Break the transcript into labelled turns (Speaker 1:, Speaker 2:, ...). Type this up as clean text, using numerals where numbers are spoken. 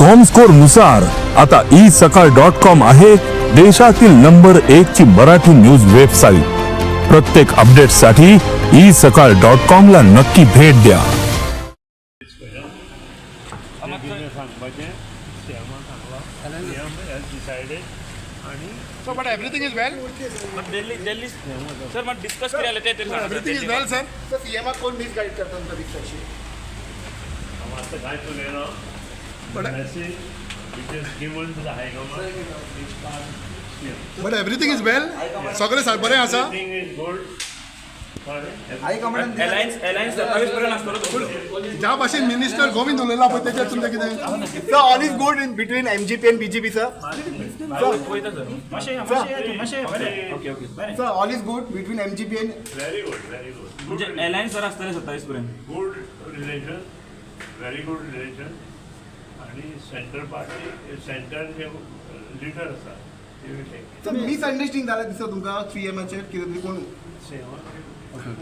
Speaker 1: Comscore नुसार आता isakal.com आहे देशातील नंबर 1 ची मराठी न्यूज वेबसाईट. प्रत्येक अपडेटसाठी isakal.com ला नक्की भेट द्या.
Speaker 2: So, but everything is well.
Speaker 3: But Delhi, sir, मैं discuss किया लेते हैं तेरे साथ.
Speaker 2: Everything is well, sir. So, CMA Kaun misguide करता है उनका research?
Speaker 4: हम आज तक गाइड तो ले रहा हूँ.
Speaker 2: But
Speaker 4: Message which is given to the High Government.
Speaker 2: but everything is well. सगळे बरे आसा.
Speaker 4: Everything is good.
Speaker 3: Alliance 27% असतो तो.
Speaker 2: ज्या भाषेन मिनिस्टर गोविंद उलयला पळय त्याच्यात तुमचें कितें?
Speaker 5: So all is good in between MGP and BJP, sir. Sir, all is good between MGP and.
Speaker 4: Very good, very good.
Speaker 3: म्हणजे alliance वर असतं 27 पर्यंत.
Speaker 4: Good relation, very good relation. आणि सेंटर पार्टी सेंटर जे लिडर आसा ते will take it.
Speaker 5: Sir, misunderstanding झाला दिसता तुमकां CMAचेर कितें तरी कोण.
Speaker 3: थँक्यू.